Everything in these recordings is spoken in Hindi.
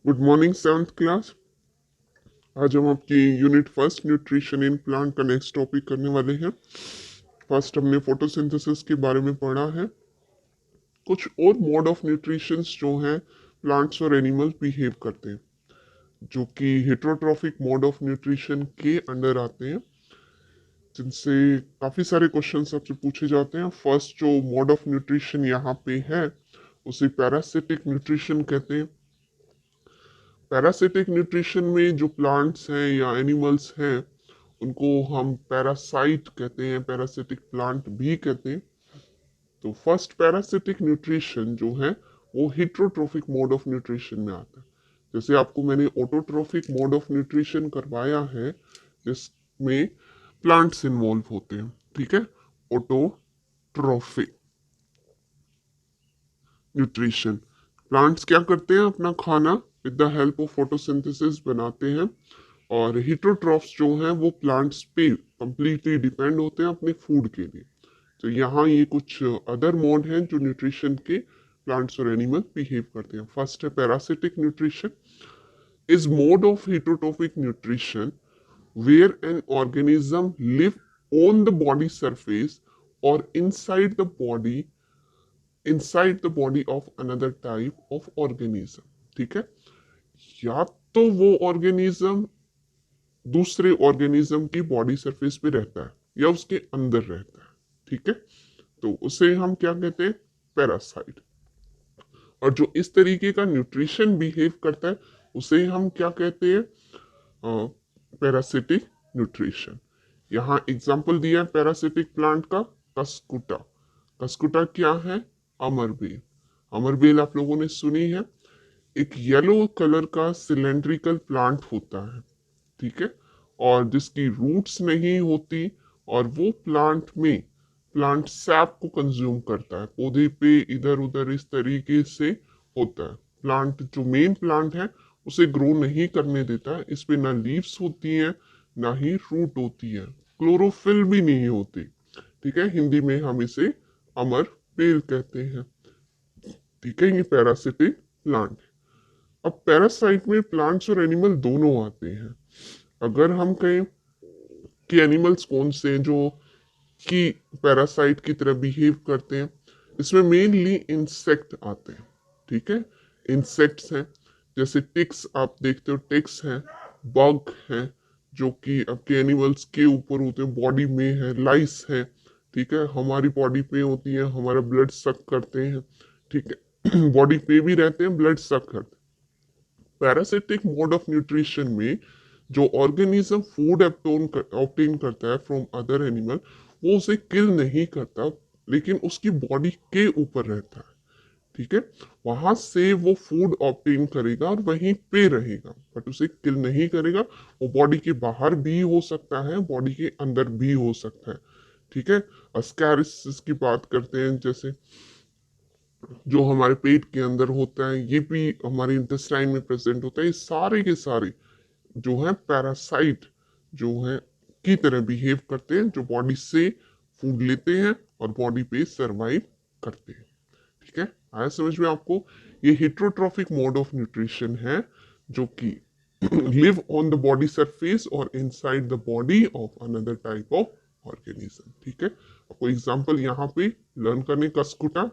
Good morning seventh class. आज हम आपकी unit first nutrition in plant का नेक्स्ट टॉपिक करने वाले हैं। फर्स्ट हमने फोटोसिंथेसिस के बारे में पढ़ा है। कुछ और मोड ऑफ न्यूट्रिशन जो हैं प्लांट्स और एनिमल्स बिहेव करते हैं, जो कि हेट्रोट्रॉफिक मोड ऑफ न्यूट्रिशन के अंडर आते हैं, जिनसे काफ़ी सारे क्वेश्चंस आपसे पूछे जाते हैं। फर्स्ट जो मोड ऑफ न्यूट्रिशन यहाँ पे है उसे पैरासिटिक न्यूट्रिशन कहते हैं। पैरासिटिक न्यूट्रिशन में जो प्लांट्स हैं या एनिमल्स हैं उनको हम पैरासाइट कहते हैं, पैरासिटिक प्लांट भी कहते हैं। तो फर्स्ट पैरासिटिक न्यूट्रिशन जो है वो हिट्रोट्रोफिक मोड ऑफ न्यूट्रिशन में आता है। जैसे आपको मैंने ऑटोट्रोफिक मोड ऑफ न्यूट्रिशन करवाया है, जिसमें प्लांट्स इन्वॉल्व होते हैं। ठीक है, ऑटोट्रोफिक न्यूट्रिशन, प्लांट्स क्या करते हैं, अपना खाना with the help of photosynthesis बनाते हैं। और हिट्रोट्रॉफ्स जो हैं वो प्लांट्स पे कंप्लीटली डिपेंड होते हैं अपने फूड के लिए। तो यहाँ ये कुछ अदर मोड हैं जो न्यूट्रिशन के प्लांट्स और एनिमल बिहेव करते हैं। फर्स्ट है parasitic nutrition, is mode of heterotrophic nutrition where an organism live on the body surface or inside the body of another type of organism। ठीक है, या तो वो ऑर्गेनिज्म दूसरे ऑर्गेनिज्म की बॉडी सरफेस पे रहता है या उसके अंदर रहता है। ठीक है, तो उसे हम क्या कहते हैं, पैरासाइट। और जो इस तरीके का न्यूट्रिशन बिहेव करता है उसे हम क्या कहते हैं, पैरासिटिक न्यूट्रिशन। यहाँ एग्जाम्पल दिया है पैरासिटिक प्लांट का, कस्कुटा। कस्कुटा क्या है, अमरबेल। अमरबेल आप लोगों ने सुनी है, एक येलो कलर का सिलेंड्रिकल प्लांट होता है। ठीक है, और जिसकी रूट्स नहीं होती, और वो प्लांट सैप को कंज्यूम करता है, पौधे पे इधर उधर इस तरीके से होता है। प्लांट जो मेन प्लांट है उसे ग्रो नहीं करने देता है। इस पे ना लीव्स होती हैं ना ही रूट होती है, क्लोरोफिल भी नहीं होती। ठीक है, हिंदी में हम इसे अमर पेल कहते हैं। ठीक है, ये पैरासिटिक प्लांट। अब पैरासाइट में प्लांट्स और एनिमल दोनों आते हैं। अगर हम कहें कि एनिमल्स कौन से हैं जो कि पैरासाइट की तरह बिहेव करते हैं, इसमें मेनली इंसेक्ट आते हैं। ठीक है, इंसेक्ट्स हैं, जैसे टिक्स आप देखते हो, टिक्स हैं, बग हैं जो कि आपके एनिमल्स के ऊपर होते हैं, बॉडी में है, लाइस है। ठीक है, हमारी बॉडी पे होती है, हमारा ब्लड सक करते हैं। ठीक है, बॉडी पे भी रहते हैं, ब्लड सक करते हैं। पैरासिटिक मोड ऑफ न्यूट्रिशन में जो ऑर्गेनिज्म फूड ऑब्टेन करता है फ्रॉम अदर एनिमल, वो उसे किल नहीं करता, लेकिन उसकी बॉडी के ऊपर रहता है। ठीक है, वहां से वो फूड ऑब्टेन करेगा और वहीं पे रहेगा, बट उसे किल नहीं करेगा। वो बॉडी के बाहर भी हो सकता है, बॉडी के अंदर भी हो सकता है। ठीक है, अस्कैरिस की बात करते हैं, जैसे जो हमारे पेट के अंदर होता है, ये भी हमारे इंटेस्टाइन में प्रेजेंट होता है। ये सारे के सारे जो है पैरासाइट जो है की तरह बिहेव करते हैं, जो बॉडी से फूड लेते हैं और बॉडी पे सरवाइव करते हैं। ठीक है, आया समझ में आपको। ये हेट्रोट्रॉफिक मोड ऑफ न्यूट्रिशन है, जो कि live on the body surface और inside the body of another type of organism. ठीक है, आपको एग्जांपल यहाँ पे लर्न करने का, स्कूटा।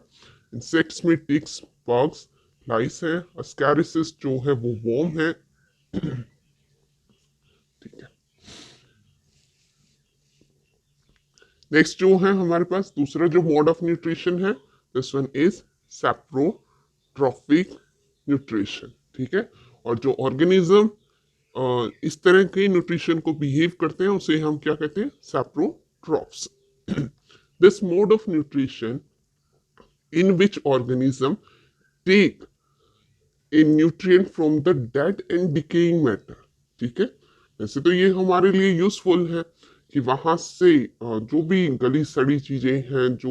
इंसेक्ट्स में टिक्स, बग्स, लाइस है। अस्कैरिसिस जो है वो वॉर्म है। ठीक है, नेक्स्ट जो है हमारे पास दूसरा जो मोड ऑफ न्यूट्रिशन है, दिस वन इज सैप्रोट्रॉफिक न्यूट्रिशन। ठीक है, और जो ऑर्गेनिज्म इस तरह के न्यूट्रिशन को बिहेव करते हैं उसे हम क्या कहते हैं, saprotrophs. This mode of nutrition in which organism take a nutrient from the dead and decaying matter. ठीक है, वैसे तो ये हमारे लिए यूजफुल है कि वहां से जो भी गली सड़ी चीजें हैं जो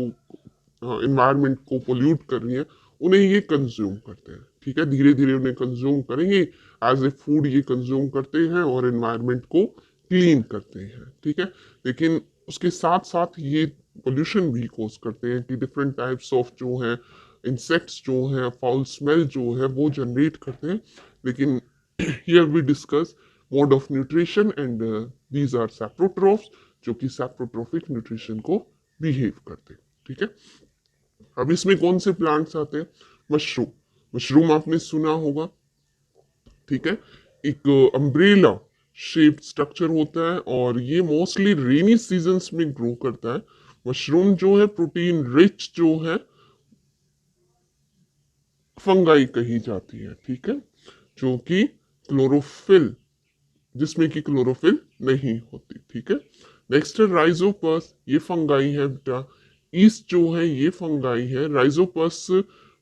इन्वायरमेंट को पोल्यूट कर रही हैं, उन्हें ये कंज्यूम करते हैं। ठीक है, धीरे धीरे उन्हें कंज्यूम करेंगे, एज ए फूड ये कंज्यूम करते हैं और इन्वायरमेंट को क्लीन करते हैं। ठीक है, लेकिन उसके साथ साथ ये पोल्यूशन भी कोज करते हैं कि डिफरेंट टाइप्स ऑफ जो है इंसेक्ट्स जो हैं, फाउल स्मेल जो है वो जनरेट करते हैं। लेकिन here we discuss mode of nutrition and these are saprotrophs, जो कि सैप्रोट्रोफिक न्यूट्रिशन को बिहेव करते हैं। ठीक है, अब इसमें कौन से प्लांट्स आते हैं? मशरूम। मशरूम आपने सुना होगा, ठीक है, एक अम्ब्रेला शेप्ड स्ट्रक्चर होता है और ये मोस्टली रेनी सीजन्स में ग्रो करता है। मशरूम जो है प्रोटीन रिच जो है फंगाई कही जाती है, ठीक है, जो कि क्लोरोफिल, जिसमें कि क्लोरोफिल नहीं होती। ठीक है, नेक्स्ट है राइजोपस, ये फंगाई है बेटा। ईस्ट जो है ये फंगाई है। राइजोपस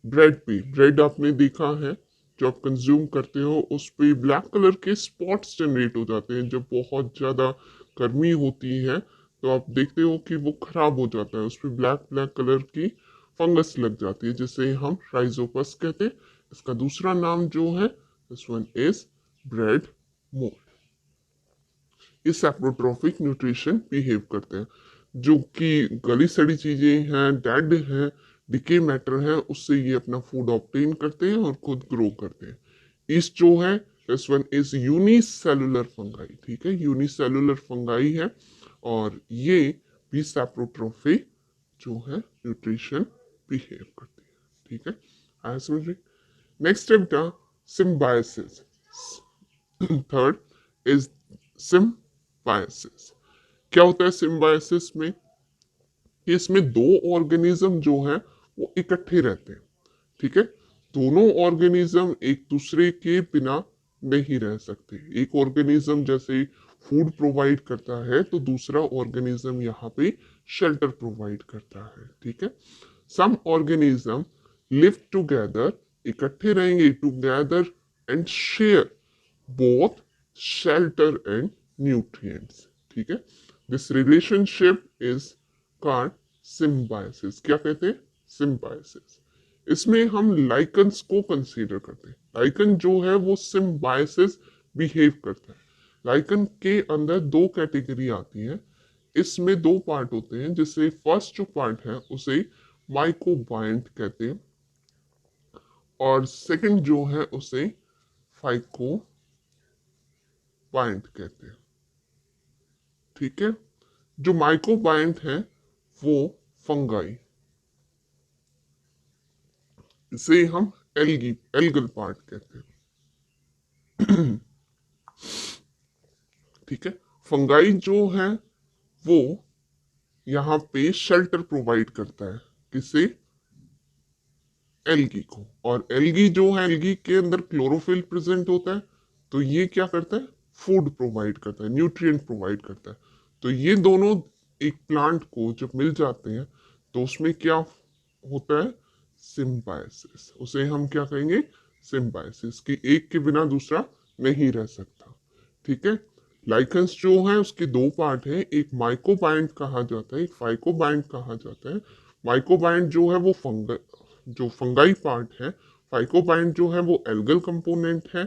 ब्रेड पे, ब्रेड आपने देखा है जो आप कंज्यूम करते हो उस पे ब्लैक कलर के स्पॉट्स जनरेट हो जाते हैं जब बहुत ज़्यादा गर्मी होती है, तो आप देखते हो कि वो खराब हो जाता है, उस पर ब्लैक ब्लैक कलर की फंगस लग जाती है जिसे हम राइजोपस कहते हैं। इसका दूसरा नाम जो है, this one is bread mould. ये सैप्रोट्रोफिक न्यूट्रिशन बिहेव करते हैं, जो कि गली सड़ी चीजें हैं, डेड हैं, डिके मैटर है, उससे ये अपना फूड ऑब्टेन करते हैं और खुद ग्रो करते हैं। ईस्ट जो है, this one is unicellular fungi. ठीक है, यूनिसेलुलर फंगाई है और ये भी सैप्रोट्रोफिक जो है न्यूट्रिशन बिहेव करती है। ठीक है, आया समझ में? नेक्स्ट है बेटा सिम्बायोसिस। Third is symbiosis. क्या होता है सिम्बायोसिस में? कि इसमें दो ऑर्गेनिज्म जो है वो इकट्ठे रहते हैं। ठीक है, दोनों ऑर्गेनिज्म एक दूसरे के बिना नहीं रह सकते। एक ऑर्गेनिज्म जैसे फूड प्रोवाइड करता है तो दूसरा ऑर्गेनिज्म यहाँ पे शेल्टर प्रोवाइड करता है। ठीक है, सम ऑर्गेनिज्म लिव टुगेदर, इकट्ठे रहेंगे together and share both shelter and nutrients. ठीक है, this relationship is called symbiosis. क्या कहते हैं? सिम्बायोसिस। इसमें हम लाइकन्स को कंसीडर करते हैं। लाइकन जो है वो सिम्बायोसिस बिहेव करता है। लाइकन के अंदर दो कैटेगरी आती है, इसमें दो पार्ट होते हैं, जिससे फर्स्ट जो पार्ट है उसे माइकोबायंट कहते हैं और सेकंड जो है उसे फाइकोबायंट कहते हैं। ठीक है, जो माइकोबायंट है वो फंगाई, इसे हम एल्गी, एल्गल पार्ट कहते हैं। ठीक है, फंगाई जो है वो यहाँ पे शेल्टर प्रोवाइड करता है, किसे? एल्गी को। और एल्गी जो है, एल्गी के अंदर क्लोरोफिल प्रेजेंट होता है, तो ये क्या करता है? फूड प्रोवाइड करता है, न्यूट्रिएंट प्रोवाइड करता है। तो ये दोनों एक प्लांट को जब मिल जाते हैं तो उसमें क्या होता है? सिम्बायोसिस। उसे हम क्या कहेंगे? सिम्बायोसिस, कि एक के बिना दूसरा नहीं रह सकता। ठीक है, लाइकन्स जो है उसके दो पार्ट हैं, एक माइकोबायंट कहा जाता है, एक फाइकोबायंट कहा जाता है। माइकोबायंट जो है वो जो फंगाई पार्ट है, फाइकोबायंट जो है वो एल्गल कंपोनेंट है।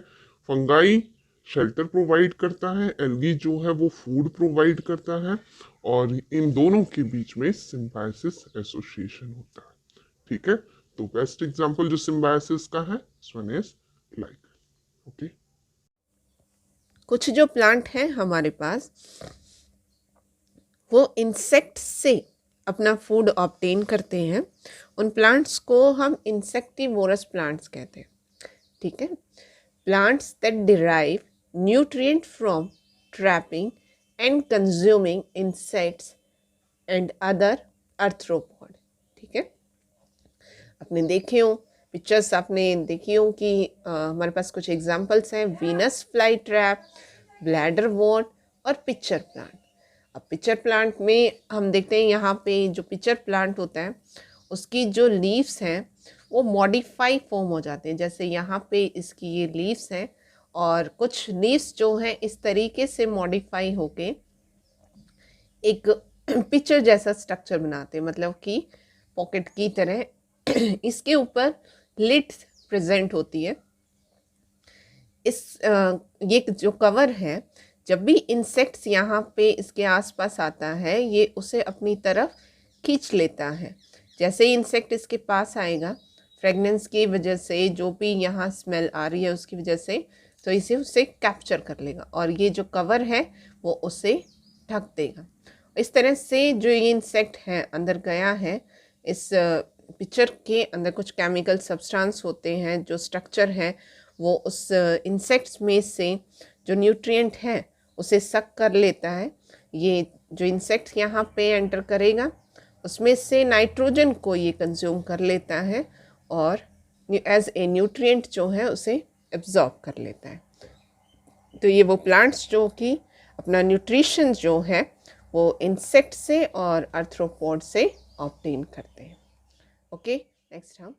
फंगाई शेल्टर प्रोवाइड करता है, एल्गी जो है वो फूड प्रोवाइड करता है, और इन दोनों के बीच में सिम्बायोसिस एसोसिएशन होता है। ठीक है, तो बेस्ट एग्जांपल जो सिम्बायोसिस का है, वन इज लाइक। ओके, कुछ जो प्लांट हैं हमारे पास वो इंसेक्ट से अपना फूड ऑब्टेन करते हैं, उन प्लांट्स को हम इंसेक्टिवोरस प्लांट्स कहते हैं। ठीक है, plants that derive nutrient from trapping and consuming insects and other arthropod. ठीक है, आपने देखे हो पिक्चर्स, आपने देखी हो कि हमारे पास कुछ एग्जांपल्स हैं, Venus fly trap, bladderwort और पिक्चर प्लांट। अब पिक्चर प्लांट में हम देखते हैं यहाँ पे जो पिक्चर प्लांट होता है उसकी जो लीव्स हैं वो मॉडिफाई फॉर्म हो जाते हैं। जैसे यहाँ पे इसकी ये लीव्स हैं और कुछ लीव्स जो हैं इस तरीके से मॉडिफाई होके एक पिक्चर जैसा स्ट्रक्चर बनाते हैं, मतलब कि पॉकेट की तरह। इसके ऊपर लिड प्रेजेंट होती है। ये जो कवर है, जब भी इंसेक्ट्स यहाँ पे इसके आसपास आता है ये उसे अपनी तरफ खींच लेता है। जैसे ही इंसेक्ट इसके पास आएगा फ्रेगनेंस की वजह से, जो भी यहाँ स्मेल आ रही है उसकी वजह से, तो इसे उससे कैप्चर कर लेगा और ये जो कवर है वो उसे ढक देगा। इस तरह से जो ये इंसेक्ट है अंदर गया है, इस पिक्चर के अंदर कुछ केमिकल सब्सटेंस होते हैं, जो स्ट्रक्चर है वो उस इंसेक्ट्स में से जो न्यूट्रिएंट है उसे सक कर लेता है। ये जो इंसेक्ट यहाँ पे एंटर करेगा उसमें से नाइट्रोजन को ये कंज्यूम कर लेता है और एज ए न्यूट्रिएंट जो है उसे एब्जॉर्ब कर लेता है। तो ये वो प्लांट्स जो कि अपना न्यूट्रिशन जो है वो इंसेक्ट से और आर्थ्रोपोड से ऑब्टेन करते हैं। ओके, नेक्स्ट हम